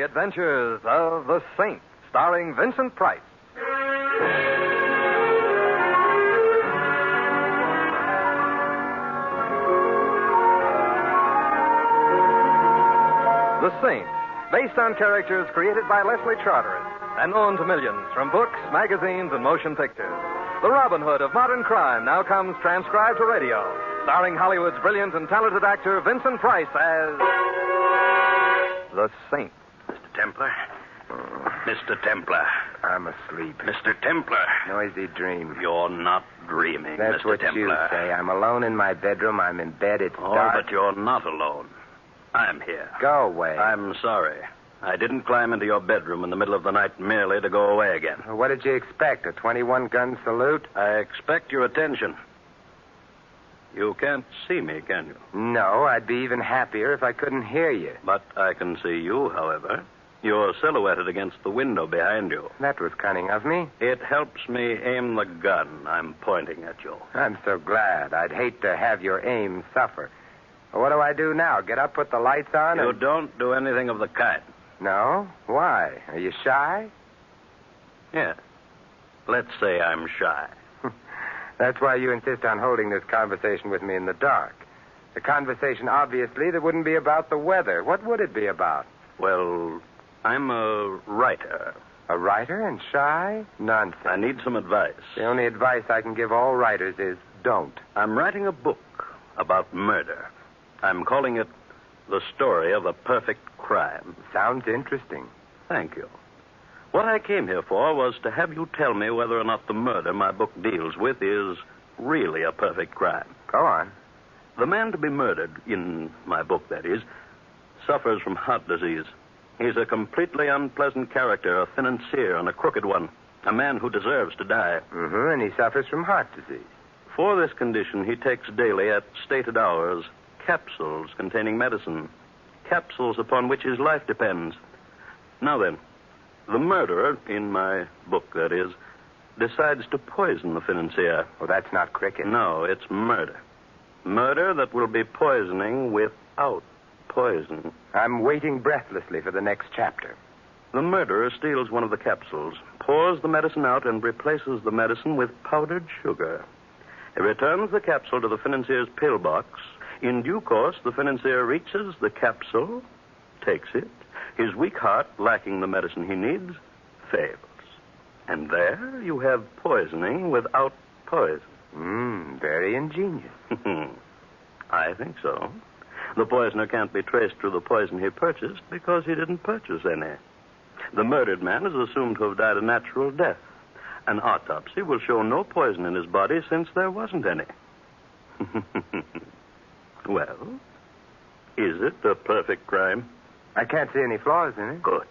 Adventures of the Saint, starring Vincent Price. The Saint, based on characters created by Leslie Charteris and known to millions from books, magazines, and motion pictures. The Robin Hood of modern crime now comes transcribed to radio, starring Hollywood's brilliant and talented actor Vincent Price as the Saint. Mr. Templar? Mr. Templar. I'm asleep. Mr. Templar. Noisy dream. You're not dreaming, That's Mr. what Templar. you say. I'm alone in my bedroom. I'm in bed. It's dark. But you're not alone. I'm here. Go away. I'm sorry. I didn't climb into your bedroom in the middle of the night merely to go away again. What did you expect? A 21-gun salute? I expect your attention. You can't see me, can you? No, I'd be even happier if I couldn't hear you. But I can see you, however. You're silhouetted against the window behind you. That was cunning of me. It helps me aim the gun I'm pointing at you. I'm so glad. I'd hate to have your aim suffer. What do I do now? Get up, put the lights on, You and... don't do anything of the kind. No? Why? Are you shy? Yeah. Let's say I'm shy. That's why you insist on holding this conversation with me in the dark. A conversation, obviously, that wouldn't be about the weather. What would it be about? Well, I'm a writer. A writer and shy? Nonsense. I need some advice. The only advice I can give all writers is don't. I'm writing a book about murder. I'm calling it The Story of a Perfect Crime. Sounds interesting. Thank you. What I came here for was to have you tell me whether or not the murder my book deals with is really a perfect crime. Go on. The man to be murdered, in my book, that is, suffers from heart disease. He's a completely unpleasant character, a financier and a crooked one, a man who deserves to die. And he suffers from heart disease. For this condition, he takes daily at stated hours capsules containing medicine, capsules upon which his life depends. Now then, the murderer, in my book, that is, decides to poison the financier. Oh, that's not cricket. No, it's murder. Murder that will be poisoning without poison. I'm waiting breathlessly for the next chapter. The murderer steals one of the capsules, pours the medicine out, and replaces the medicine with powdered sugar. He returns the capsule to the financier's pillbox. In due course, the financier reaches the capsule, takes it. His weak heart, lacking the medicine he needs, fails. And there you have poisoning without poison. Very ingenious. I think so. The poisoner can't be traced through the poison he purchased because he didn't purchase any. The murdered man is assumed to have died a natural death. An autopsy will show no poison in his body since there wasn't any. Well, is it a perfect crime? I can't see any flaws in it. Good.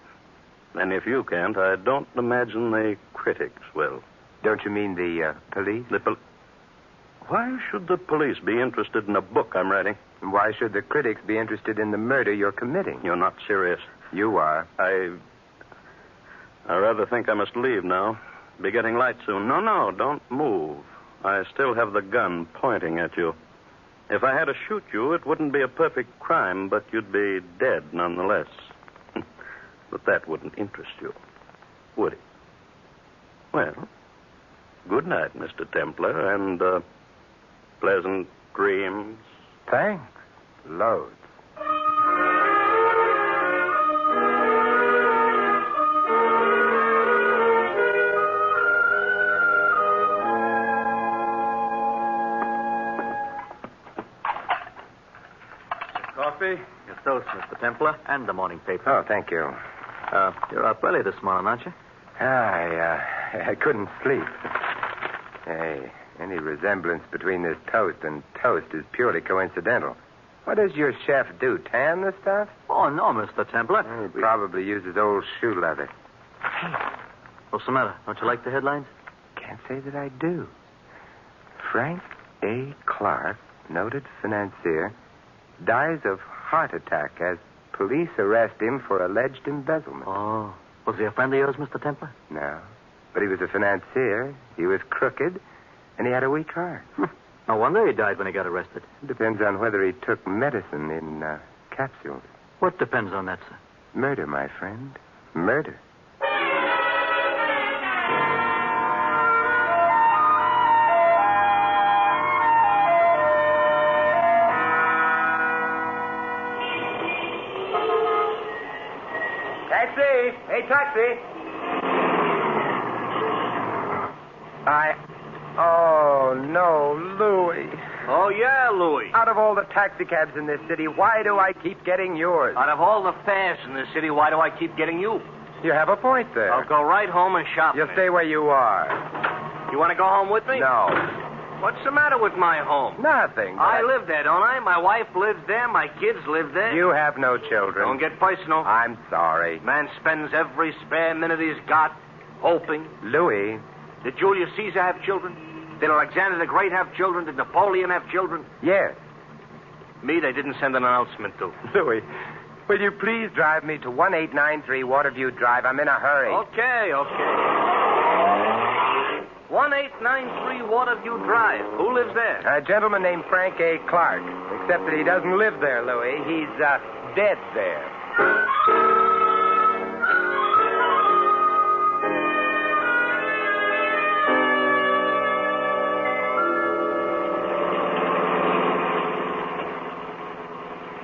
And if you can't, I don't imagine the critics will. Don't you mean the police? Why should the police be interested in a book I'm writing? And why should the critics be interested in the murder you're committing? You're not serious. You are. I rather think I must leave now. Be getting light soon. No, don't move. I still have the gun pointing at you. If I had to shoot you, it wouldn't be a perfect crime, but you'd be dead nonetheless. But that wouldn't interest you, would it? Well, good night, Mr. Templar, and pleasant dreams. Thanks. Loads. Coffee, your toast, Mr. Templar, and the morning paper. Oh, thank you. You're up early this morning, aren't you? I couldn't sleep. Hey, any resemblance between this toast and toast is purely coincidental. What does your chef do, tan the stuff? Oh, no, Mr. Templar. He probably uses old shoe leather. What's the matter? Don't you like the headlines? Can't say that I do. Frank A. Clark, noted financier, dies of heart attack as police arrest him for alleged embezzlement. Oh. Was he a friend of yours, Mr. Templar? No. But he was a financier. He was crooked, and he had a weak heart. No wonder he died when he got arrested. It depends on whether he took medicine in capsules. What depends on that, sir? murder, my friend. Murder. Taxi! Hey, taxi! Oh, no, Louis. Oh, yeah, Louis. Out of all the taxicabs in this city, why do I keep getting yours? Out of all the fares in this city, why do I keep getting you? You have a point there. I'll go right home and shop. You'll stay where you are. You want to go home with me? No. What's the matter with my home? Nothing. I live there, don't I? My wife lives there. My kids live there. You have no children. Don't get personal. I'm sorry. Man spends every spare minute he's got hoping. Louis. Did Julius Caesar have children? Did Alexander the Great have children? Did Napoleon have children? Yes. Me, they didn't send an announcement to. Louis, will you please drive me to 1893 Waterview Drive? I'm in a hurry. Okay. 1893 Waterview Drive. Who lives there? A gentleman named Frank A. Clark. Except that he doesn't live there, Louis. He's dead there.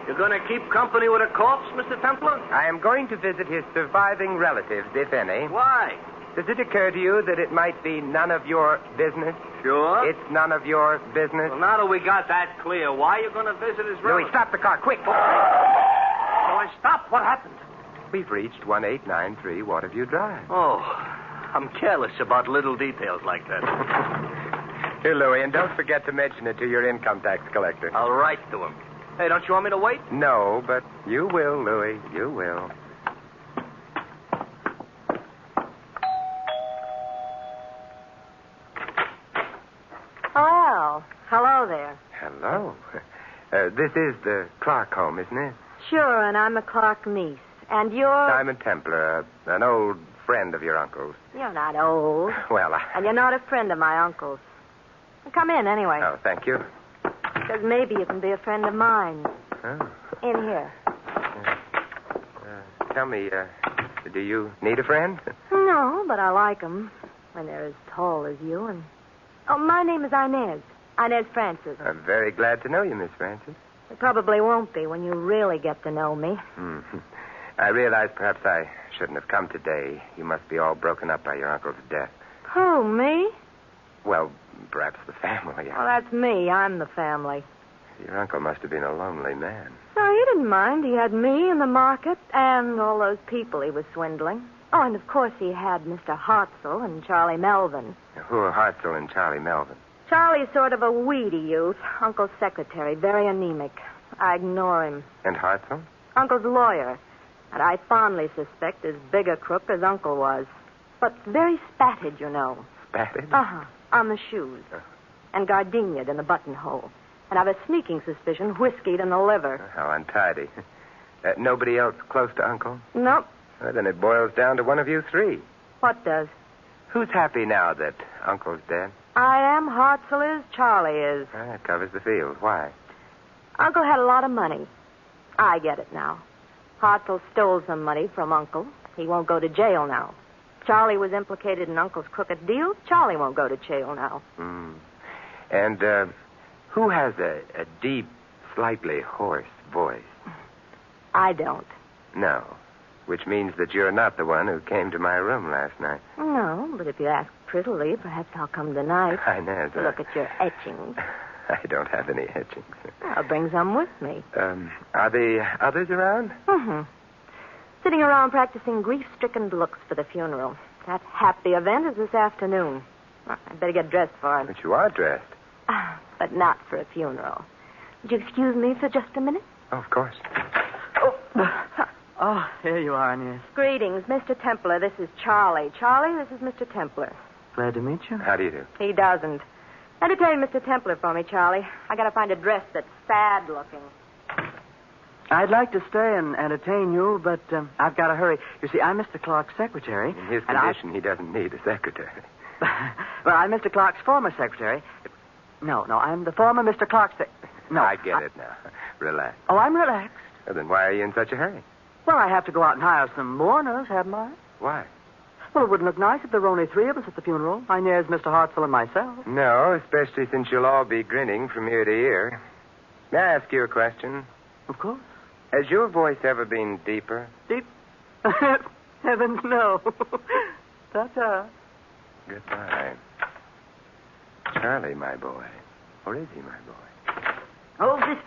You're going to keep company with a corpse, Mr. Templar? I am going to visit his surviving relatives, if any. Why? Does it occur to you that it might be none of your business? Sure. It's none of your business? Well, now that we got that clear, why are you going to visit his Louis, relatives? stop the car, quick! Oh, I stopped. What happened? We've reached 1893 Waterview Drive. Oh, I'm careless about little details like that. Here, Louis, and don't forget to mention it to your income tax collector. I'll write to him. Hey, don't you want me to wait? No, but you will, Louis. You will. Well, hello there. Hello. This is the Clark home, isn't it? Sure, and I'm a Clark niece. And you're... Simon Templar, an old friend of your uncle's. You're not old. Well, And you're not a friend of my uncle's. Come in, anyway. Oh, thank you. Because maybe you can be a friend of mine. Oh. In here. Tell me, do you need a friend? No, but I like 'em when they're as tall as you. And oh, my name is Inez. Inez Francis. I'm very glad to know you, Miss Francis. It probably won't be when you really get to know me. I realize perhaps I shouldn't have come today. You must be all broken up by your uncle's death. Who, me? Well, perhaps the family. Well, that's me. I'm the family. Your uncle must have been a lonely man. No, he didn't mind. He had me in the market and all those people he was swindling. Oh, and of course he had Mr. Hartzell and Charlie Melvin. Who are Hartzell and Charlie Melvin? Charlie's sort of a weedy youth. Uncle's secretary, very anemic. I ignore him. And Hartzell? Uncle's lawyer. And I fondly suspect as big a crook as Uncle was. But very spatted, you know. Spatted? Uh-huh. On the shoes. And gardenia'd in the buttonhole. And I've a sneaking suspicion whiskeyed in the liver. How untidy. Nobody else close to Uncle? Nope. Well, then it boils down to one of you three. What does? Who's happy now that Uncle's dead? I am, Hartzell is, Charlie is. That covers the field. Why? Uncle had a lot of money. I get it now. Hartzell stole some money from Uncle. He won't go to jail now. Charlie was implicated in Uncle's crooked deals. Charlie won't go to jail now. And, who has a deep, slightly hoarse voice? I don't. No. Which means that you're not the one who came to my room last night. No, but if you ask prettily, perhaps I'll come tonight. Inez. To look at your etchings. I don't have any etchings. I'll bring some with me. Are the others around? Sitting around practicing grief-stricken looks for the funeral. That happy event is this afternoon. Well, I'd better get dressed for it. But you are dressed. But not for a funeral. Would you excuse me for just a minute? Oh, of course. Oh, here you are, Inez. Greetings, Mr. Templar. This is Charlie. Charlie, this is Mr. Templar. Glad to meet you. How do you do? He doesn't. Entertain Mr. Templar for me, Charlie. I gotta find a dress that's sad-looking. I'd like to stay and entertain you, but I've got to hurry. You see, I'm Mr. Clark's secretary. In his condition, he doesn't need a secretary. Well, I'm Mr. Clark's former secretary. No, I'm the former Mr. Clark's No, I get it now. Relax. Oh, I'm relaxed. Well, then why are you in such a hurry? Well, I have to go out and hire some mourners, haven't I? Why? Well, it wouldn't look nice if there were only 3 of us at the funeral. Inez, Mr. Hartzell, and myself. No, especially since you'll all be grinning from ear to ear. May I ask you a question? Of course. Has your voice ever been deeper? Deep? Heavens, no. Ta-ta. Goodbye. Charlie, my boy. Or is he my boy?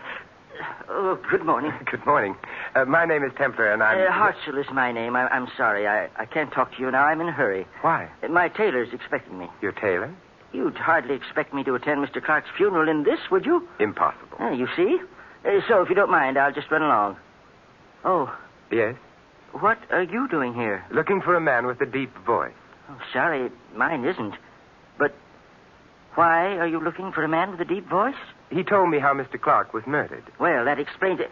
Oh, good morning. Good morning. My name is Templar, and I'm... Hartzell is my name. I'm sorry. I can't talk to you now. I'm in a hurry. Why? My tailor's expecting me. Your tailor? You'd hardly expect me to attend Mr. Clark's funeral in this, would you? Impossible. You see? So, if you don't mind, I'll just run along. Oh, Yes? what are you doing here? Looking for a man with a deep voice. Oh, sorry, mine isn't. But why are you looking for a man with a deep voice? He told me how Mr. Clark was murdered. Well, that explains it.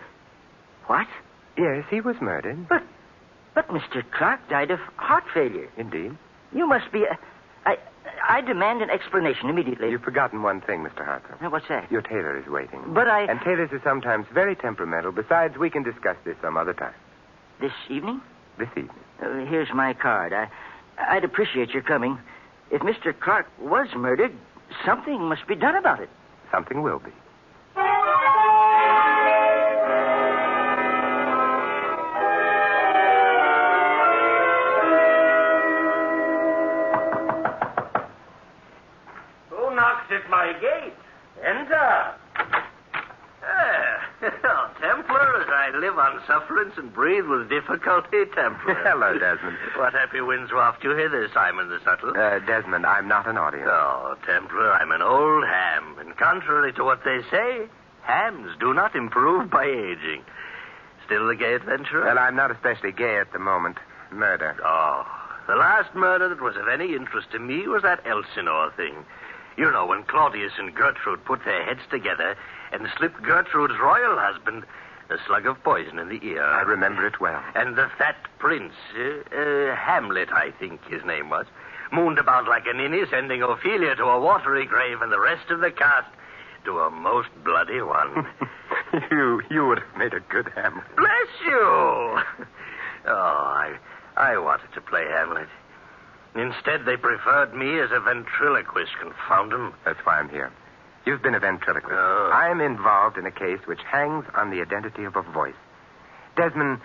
What? Yes, he was murdered. But Mr. Clark died of heart failure. Indeed. You must be... I demand an explanation immediately. You've forgotten one thing, Mr. Hartzell. What's that? Your tailor is waiting. But And tailors are sometimes very temperamental. Besides, we can discuss this some other time. This evening? This evening. Here's my card. I'd appreciate your coming. If Mr. Clark was murdered, something must be done about it. Something will be. Who knocks at my gate? Enter. Templar, as I live on sufferance and breathe with difficulty, Templar. Hello, Desmond. What happy winds waft you hither, Simon the Subtle? Desmond, I'm not an audience. Oh, Templar, I'm an old ham, and contrary to what they say, hams do not improve by aging. Still the gay adventurer? Well, I'm not especially gay at the moment. Murder. Oh, the last murder that was of any interest to me was that Elsinore thing. You know, when Claudius and Gertrude put their heads together and slipped Gertrude's royal husband a slug of poison in the ear. I remember it well. And the fat prince, Hamlet, I think his name was, mooned about like a ninny, sending Ophelia to a watery grave and the rest of the cast to a most bloody one. You would have made a good Hamlet. Bless you! Oh, I wanted to play Hamlet. Instead, they preferred me as a ventriloquist, confound them. That's why I'm here. You've been a ventriloquist. Oh. I'm involved in a case which hangs on the identity of a voice. Desmond,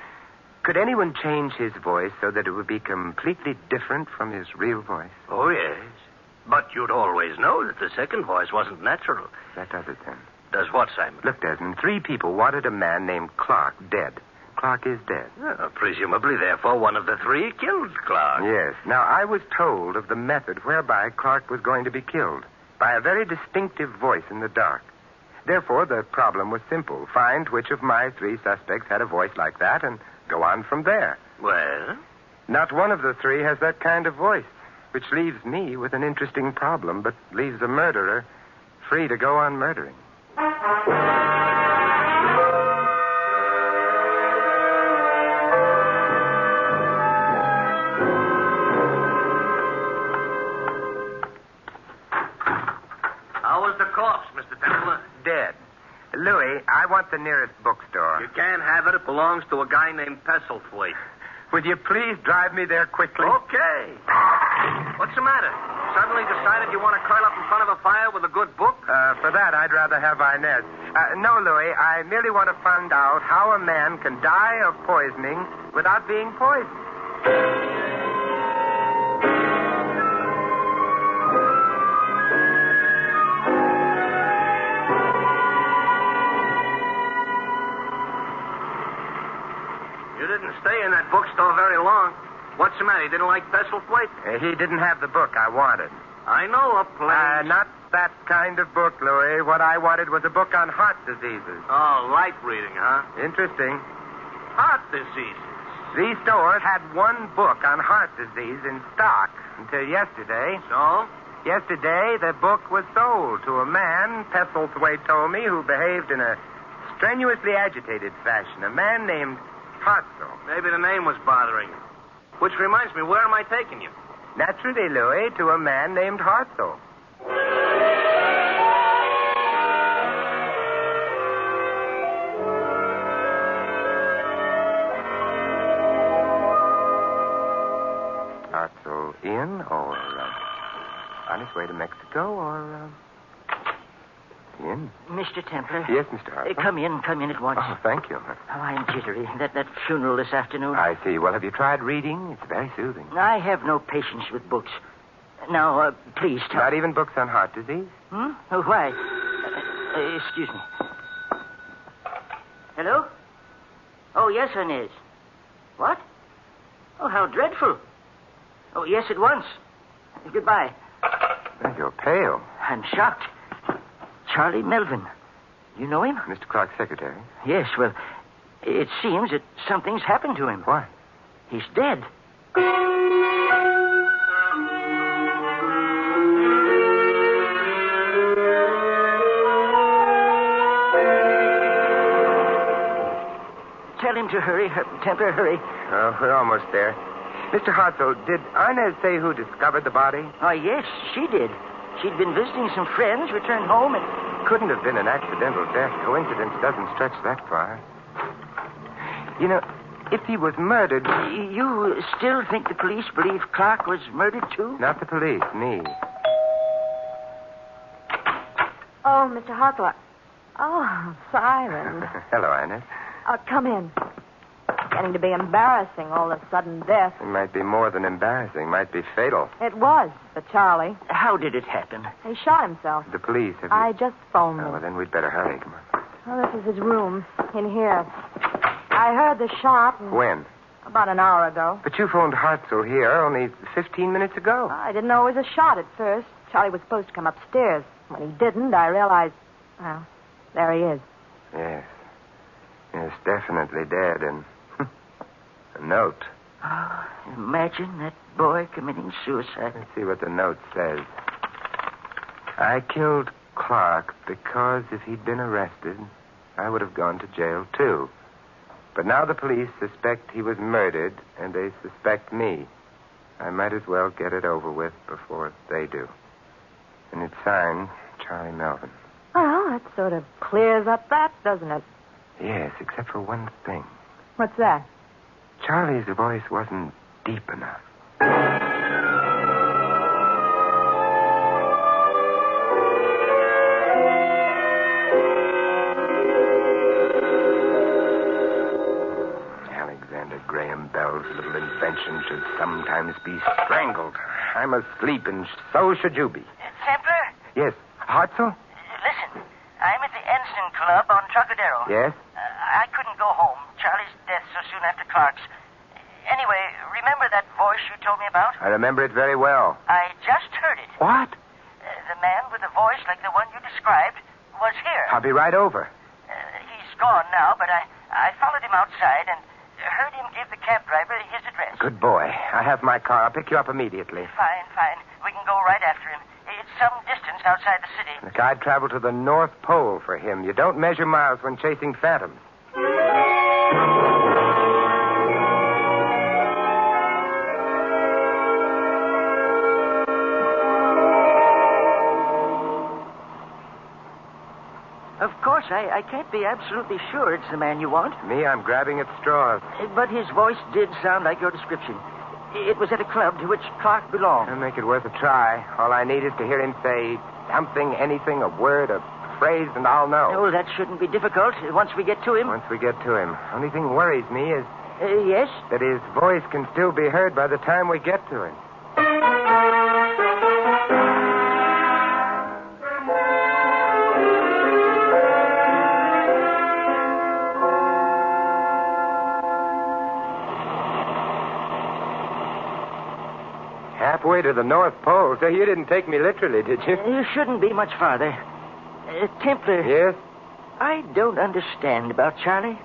could anyone change his voice so that it would be completely different from his real voice? Oh, yes. But you'd always know that the second voice wasn't natural. That does it, then. Does what, Simon? Look, Desmond, 3 people wanted a man named Clark dead. Clark is dead. Presumably, therefore, one of the 3 killed Clark. Yes. Now, I was told of the method whereby Clark was going to be killed. By a very distinctive voice in the dark. Therefore, the problem was simple. Find which of my 3 suspects had a voice like that and go on from there. Well? Not one of the 3 has that kind of voice, which leaves me with an interesting problem, but leaves the murderer free to go on murdering. Dead. Louis, I want the nearest bookstore. You can't have it. It belongs to a guy named Pestlethwaite. Would you please drive me there quickly? Okay. What's the matter? Suddenly decided you want to curl up in front of a fire with a good book? For that, I'd rather have Inez. No, Louis, I merely want to find out how a man can die of poisoning without being poisoned. You didn't stay in that bookstore very long. What's the matter? You didn't like Pestlethwaite? He didn't have the book I wanted. I know a place. Not that kind of book, Louis. What I wanted was a book on heart diseases. Oh, light reading, huh? Interesting. Heart diseases. These stores had one book on heart disease in stock until yesterday. So? Yesterday, the book was sold to a man, Pestlethwaite told me, who behaved in a strenuously agitated fashion. A man named Hartzell. Maybe the name was bothering you. Which reminds me, where am I taking you? Naturally, Louis, to a man named Hartzell. in or on his way to Mexico or in? Mr. Templar. Yes, Mr. Harper. Come in at once. Oh, thank you. Oh, I'm jittery. That funeral this afternoon. I see. Well, have you tried reading? It's very soothing. I have no patience with books. Now, please tell... Not even books on heart disease? Oh, why? Excuse me. Hello? Oh, yes, Inez. What? Oh, how dreadful. Oh, yes, at once. Goodbye. Well, you're pale. I'm shocked. Charlie Melvin. You know him? Mr. Clark's secretary. Yes, well, it seems that something's happened to him. What? He's dead. Tell him to hurry. Templar, hurry. Oh, we're almost there. Mr. Hartzell, did Inez say who discovered the body? Oh, yes, she did. She'd been visiting some friends, returned home, and... Couldn't have been an accidental death. Coincidence doesn't stretch that far. You know, if he was murdered... You still think the police believe Clark was murdered, too? Not the police, me. Oh, Mr. Hartzell. Oh, Simon. Hello, Inez. Come in. Getting to be embarrassing, all the sudden death. It might be more than embarrassing. Might be fatal. It was for Charlie. How did it happen? He shot himself. The police, have you... I just phoned them. Oh, well, then we'd better hurry. Come on. Oh, this is his room, in here. I heard the shot. When? About an hour ago. But you phoned Hartzell here only 15 minutes ago. I didn't know it was a shot at first. Charlie was supposed to come upstairs. When he didn't, I realized... Well, there he is. Yes. Yes, definitely dead, and... a note. Oh, imagine that boy committing suicide. Let's see what the note says. I killed Clark because if he'd been arrested, I would have gone to jail, too. But now the police suspect he was murdered, and they suspect me. I might as well get it over with before they do. And it's signed Charlie Melvin. Well, that sort of clears up that, doesn't it? Yes, except for one thing. What's that? Charlie's voice wasn't deep enough. Alexander Graham Bell's little invention should sometimes be strangled. I'm asleep, and so should you be. Templar? Yes. Hartzell? Listen, I'm at the Ensign Club on Trocadero. Yes? I couldn't go home. Charlie's death so soon after Clark's. Anyway, remember that voice you told me about? I remember it very well. I just heard it. What? The man with a voice like the one you described was here. I'll be right over. He's gone now, but I followed him outside and heard him give the cab driver his address. Good boy. I have my car. I'll pick you up immediately. Fine. We can go right after him. It's some distance outside the city. Look, I'd travel to the North Pole for him. You don't measure miles when chasing phantoms. Of course, I can't be absolutely sure it's the man you want. Me, I'm grabbing at straws. But his voice did sound like your description. It was at a club to which Clark belonged. I'll make it worth a try. All I need is to hear him say something, anything, a word, a phrase, and I'll know. Oh, that shouldn't be difficult once we get to him. Once we get to him. Only thing worries me is... Yes? that his voice can still be heard by the time we get to him. Halfway to the North Pole. So you didn't take me literally, did you? You shouldn't be much farther. Templar. Yes? I don't understand about Charlie.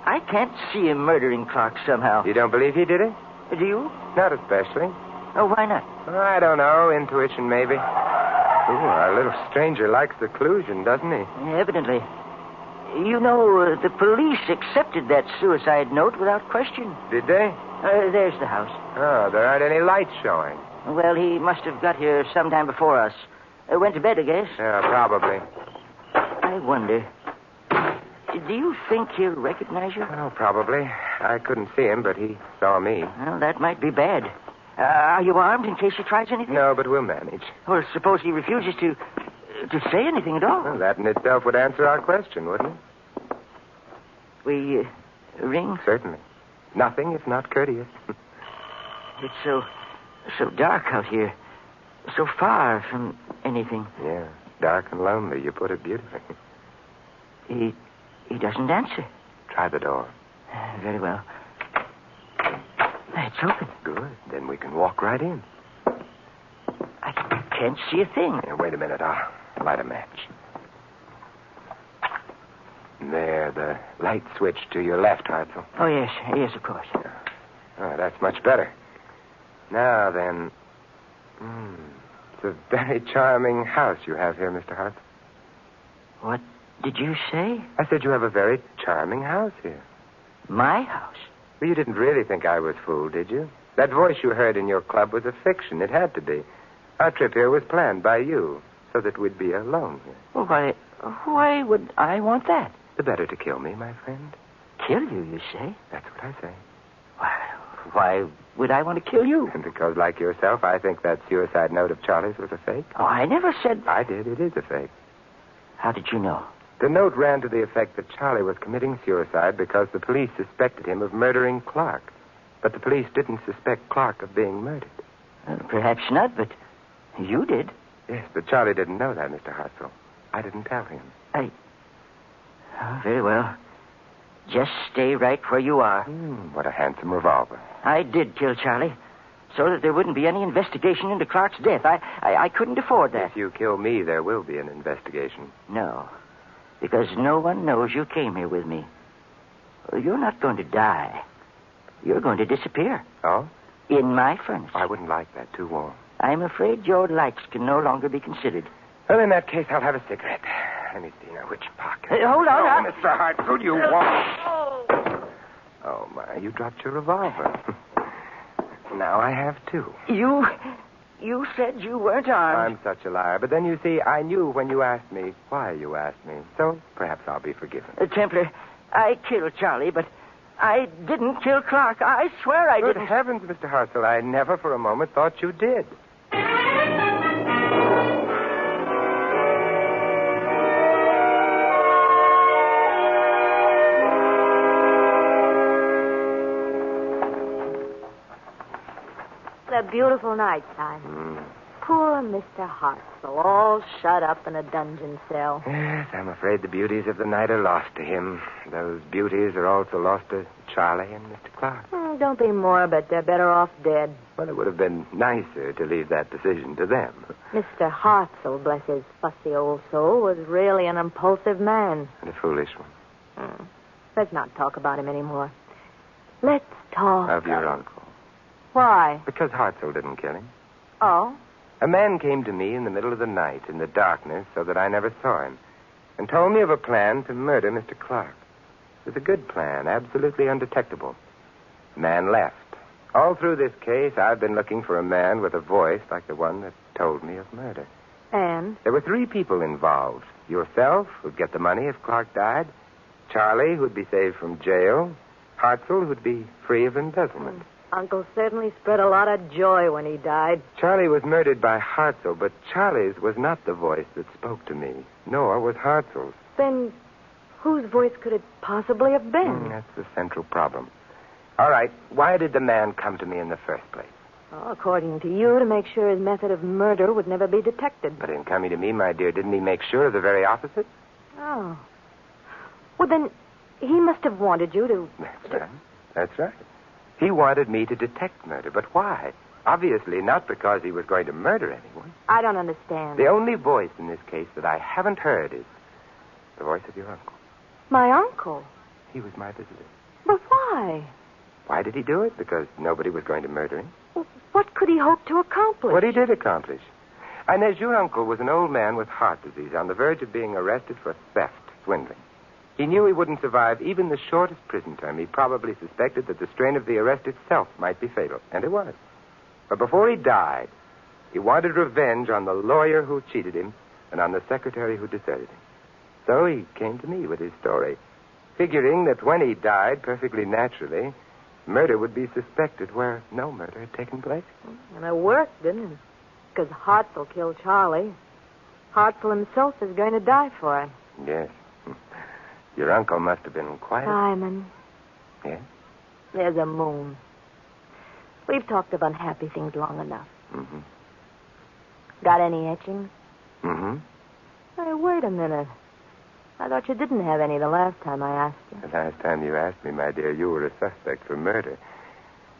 I can't see him murdering Clark somehow. You don't believe he did it? Do you? Not especially. Oh, why not? I don't know. Intuition, maybe. Ooh, our little stranger likes seclusion, doesn't he? Evidently. You know, the police accepted that suicide note without question. Did they? There's the house. Oh, there aren't any lights showing. Well, he must have got here sometime before us. Went to bed, I guess. Yeah, probably. I wonder. Do you think he'll recognize you? Oh, probably. I couldn't see him, but he saw me. Well, that might be bad. Are you armed in case he tries anything? No, but we'll manage. Well, suppose he refuses to say anything at all. Well, that in itself would answer our question, wouldn't it? We ring? Certainly. Nothing if not courteous. It's so dark out here. So far from anything. Yeah, dark and lonely. You put it beautifully. He doesn't answer. Try the door. Very well. It's open. Good. Then we can walk right in. I can't see a thing. Here, wait a minute. I'll light a match. There, the light switch to your left, Hartzell. Oh, yes. Yes, of course. Oh, that's much better. Now, then... it's a very charming house you have here, Mr. Hartzell. What did you say? I said you have a very charming house here. My house? Well, you didn't really think I was fooled, did you? That voice you heard in your club was a fiction. It had to be. Our trip here was planned by you so that we'd be alone here. Well, why would I want that? The better to kill me, my friend. Kill you say? That's what I say. Why would I want to kill you? Because, like yourself, I think that suicide note of Charlie's was a fake. Oh, I never said... I did. It is a fake. How did you know? The note ran to the effect that Charlie was committing suicide because the police suspected him of murdering Clark. But the police didn't suspect Clark of being murdered. Perhaps not, but you did. Yes, but Charlie didn't know that, Mr. Hartzell. I didn't tell him. Oh, very well. Just stay right where you are. What a handsome revolver. I did kill Charlie, so that there wouldn't be any investigation into Clark's death. I couldn't afford that. If you kill me, there will be an investigation. No, because no one knows you came here with me. You're not going to die. You're going to disappear. Oh? In my furnace. I wouldn't like that. Too warm. I'm afraid your likes can no longer be considered. Well, in that case, I'll have a cigarette. Let me see now which pocket. Hold on. Oh, Mr. Hartzell, you won't. Oh, my, you dropped your revolver. Now I have two. You said you weren't armed. I'm such a liar. But then, you see, I knew when you asked me why you asked me. So perhaps I'll be forgiven. Templar, I killed Charlie, but I didn't kill Clark. I swear I Good didn't. heavens, Mr. Hartzell, I never for a moment thought you did. A beautiful night time. Poor Mr. Hartzell, all shut up in a dungeon cell. Yes, I'm afraid the beauties of the night are lost to him. Those beauties are also lost to Charlie and Mr. Clark. Don't be morbid. They're better off dead. Well, it would have been nicer to leave that decision to them. Mr. Hartzell, bless his fussy old soul, was really an impulsive man. And a foolish one. Let's not talk about him anymore. Let's talk... Of your uncle. Why? Because Hartzell didn't kill him. Oh? A man came to me in the middle of the night, in the darkness, so that I never saw him, and told me of a plan to murder Mr. Clark. It was a good plan, absolutely undetectable. The man left. All through this case, I've been looking for a man with a voice like the one that told me of murder. And? There were 3 people involved. Yourself, who'd get the money if Clark died. Charlie, who'd be saved from jail. Hartzell, who'd be free of embezzlement. Uncle certainly spread a lot of joy when he died. Charlie was murdered by Hartzell, but Charlie's was not the voice that spoke to me, nor was Hartzell's. Then whose voice could it possibly have been? That's the central problem. All right, why did the man come to me in the first place? Well, according to you, to make sure his method of murder would never be detected. But in coming to me, my dear, didn't he make sure of the very opposite? Oh. Well, then he must have wanted you to... That's right. He wanted me to detect murder, but why? Obviously not because he was going to murder anyone. I don't understand. The only voice in this case that I haven't heard is the voice of your uncle. My uncle? He was my visitor. But why? Why did he do it? Because nobody was going to murder him. Well, what could he hope to accomplish? What he did accomplish. Inez, your uncle was an old man with heart disease on the verge of being arrested for theft, swindling. He knew he wouldn't survive even the shortest prison term. He probably suspected that the strain of the arrest itself might be fatal, and it was. But before he died, he wanted revenge on the lawyer who cheated him and on the secretary who deserted him. So he came to me with his story, figuring that when he died, perfectly naturally, murder would be suspected where no murder had taken place. And it worked, didn't it? Because Hartzell killed Charlie. Hartzell himself is going to die for it. Yes. Your uncle must have been quite... Simon. Yes? There's a moon. We've talked of unhappy things long enough. Mm-hmm. Got any etchings? Mm-hmm. Hey, wait a minute. I thought you didn't have any the last time I asked you. The last time you asked me, my dear, you were a suspect for murder.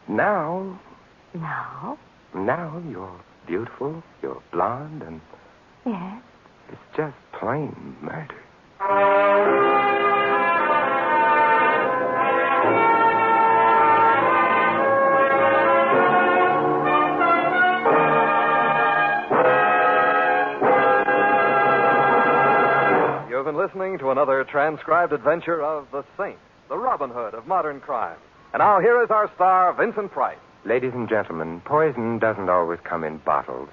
Now... No? Now you're beautiful, you're blonde, and... Yes? It's just plain murder. You've been listening to another transcribed adventure of the Saint, the Robin Hood of modern crime. And now here is our star, Vincent Price. Ladies and gentlemen, poison doesn't always come in bottles,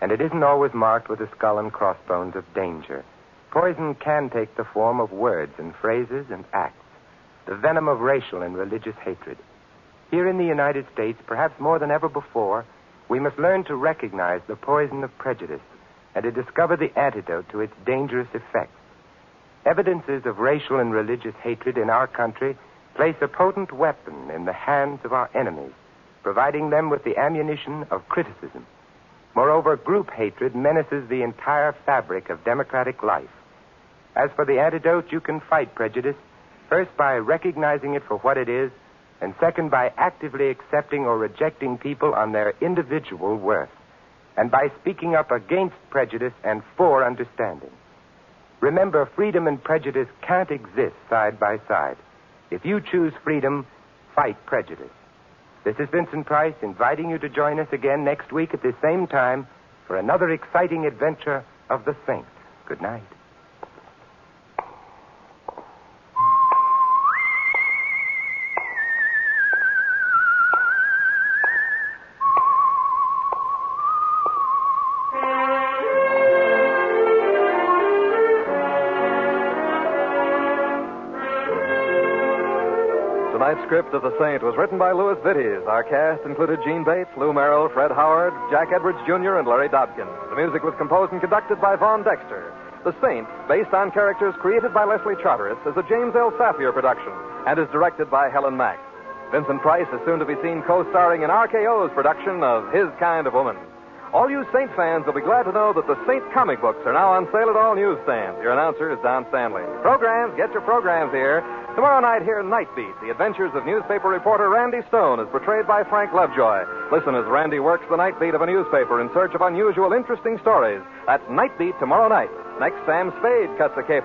and it isn't always marked with the skull and crossbones of danger. Poison can take the form of words and phrases and acts, the venom of racial and religious hatred. Here in the United States, perhaps more than ever before, we must learn to recognize the poison of prejudice and to discover the antidote to its dangerous effects. Evidences of racial and religious hatred in our country place a potent weapon in the hands of our enemies, providing them with the ammunition of criticism. Moreover, group hatred menaces the entire fabric of democratic life. As for the antidote, you can fight prejudice, first by recognizing it for what it is, and second by actively accepting or rejecting people on their individual worth, and by speaking up against prejudice and for understanding. Remember, freedom and prejudice can't exist side by side. If you choose freedom, fight prejudice. This is Vincent Price inviting you to join us again next week at this same time for another exciting adventure of the Saint. Good night. Tonight's script of The Saint was written by Louis Vittes. Our cast included Gene Bates, Lou Merrill, Fred Howard, Jack Edwards Jr., and Larry Dobkin. The music was composed and conducted by Vaughn Dexter. The Saint, based on characters created by Leslie Charteris, is a James L. Safier production and is directed by Helen Mack. Vincent Price is soon to be seen co-starring in RKO's production of His Kind of Woman. All you Saint fans will be glad to know that the Saint comic books are now on sale at all newsstands. Your announcer is Don Stanley. Programs, get your programs here. Tomorrow night, hear Night Beat, the adventures of newspaper reporter Randy Stone, as portrayed by Frank Lovejoy. Listen as Randy works the night beat of a newspaper in search of unusual, interesting stories. That's Night Beat tomorrow night. Next, Sam Spade cuts a caper.